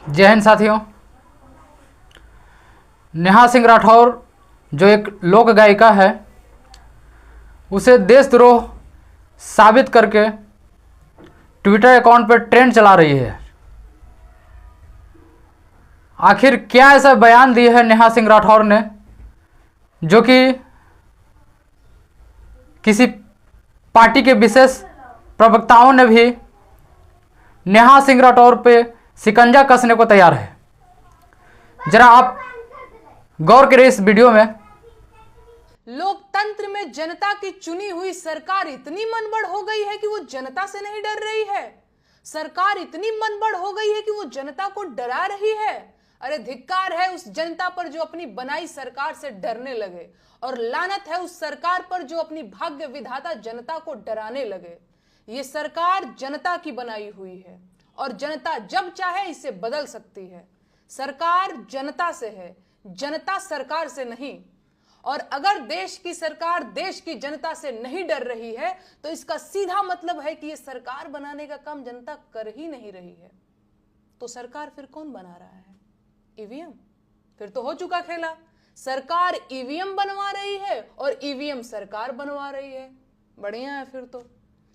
जय हिंद साथियों। नेहा सिंह राठौर जो एक लोक गायिका है, उसे देशद्रोह साबित करके ट्विटर अकाउंट पर ट्रेंड चला रही है। आखिर क्या ऐसा बयान दिया है नेहा सिंह राठौर ने जो कि किसी पार्टी के विशेष प्रवक्ताओं ने भी नेहा सिंह राठौर पे शिकंजा कसने को तैयार है। जरा आप गौर करें इस वीडियो में। लोकतंत्र में जनता की चुनी हुई सरकार इतनी मनबड़ हो गई है कि वो जनता से नहीं डर रही है। सरकार इतनी मनबड़ हो गई है कि वो जनता को डरा रही है। अरे धिक्कार है उस जनता पर जो अपनी बनाई सरकार से डरने लगे, और लानत है उस सरकार पर जो अपनी भाग्य विधाता जनता को डराने लगे। ये सरकार जनता की बनाई हुई है और जनता जब चाहे इसे बदल सकती है। सरकार जनता से है, जनता सरकार से नहीं। और अगर देश की सरकार देश की जनता से नहीं डर रही है तो इसका सीधा मतलब है कि ये सरकार बनाने का काम जनता कर ही नहीं रही है। तो सरकार फिर कौन बना रहा है? ईवीएम। फिर तो हो चुका खेला। सरकार ईवीएम बनवा रही है और ईवीएम सरकार बनवा रही है। बढ़िया है फिर तो।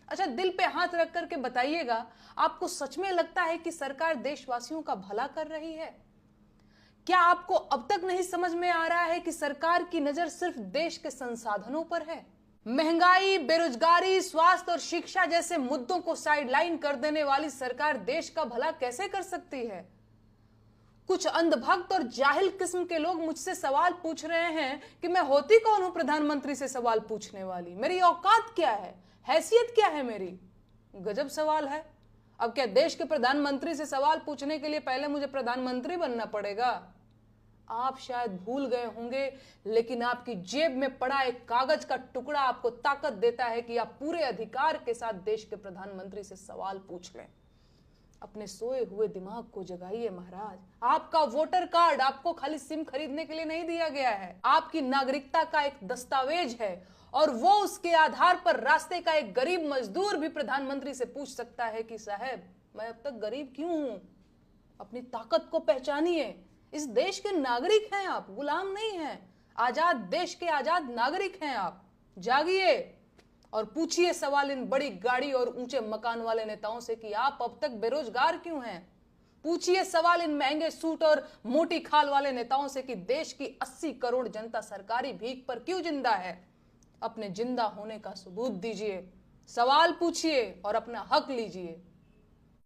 अच्छा, दिल पे हाथ रख करके बताइएगा, आपको सच में लगता है कि सरकार देशवासियों का भला कर रही है? क्या आपको अब तक नहीं समझ में आ रहा है कि सरकार की नजर सिर्फ देश के संसाधनों पर है? महंगाई, बेरोजगारी, स्वास्थ्य और शिक्षा जैसे मुद्दों को साइडलाइन कर देने वाली सरकार देश का भला कैसे कर सकती है? कुछ अंधभक्त और जाहिल किस्म के लोग मुझसे सवाल पूछ रहे हैं कि मैं होती कौन हूं प्रधानमंत्री से सवाल पूछने वाली? मेरी औकात क्या है? हैसियत क्या है मेरी? गजब सवाल है। अब क्या देश के प्रधानमंत्री से सवाल पूछने के लिए पहले मुझे प्रधानमंत्री बनना पड़ेगा? आप शायद भूल गए होंगे, लेकिन आपकी जेब में पड़ा एक कागज का टुकड़ा आपको ताकत देता है कि आप पूरे अधिकार के साथ देश के प्रधानमंत्री से सवाल पूछ लें। अपने सोए हुए दिमाग को जगाइए महाराज। आपका वोटर कार्ड आपको खाली सिम खरीदने के लिए नहीं दिया गया है। आपकी नागरिकता का एक दस्तावेज है, और वो उसके आधार पर रास्ते का एक गरीब मजदूर भी प्रधानमंत्री से पूछ सकता है कि साहब, मैं अब तक गरीब क्यों हूं? अपनी ताकत को पहचानिए। इस देश के नागरिक हैं आप, गुलाम नहीं हैं। आजाद देश के आजाद नागरिक हैं आप। जागिए और पूछिए सवाल इन बड़ी गाड़ी और ऊंचे मकान वाले नेताओं से कि आप अब तक बेरोजगार क्यों हैं। पूछिए सवाल इन महंगे सूट और मोटी खाल वाले नेताओं से कि देश की 80 करोड़ जनता सरकारी भीख पर क्यों जिंदा है। अपने जिंदा होने का सबूत दीजिए, सवाल पूछिए और अपना हक लीजिए।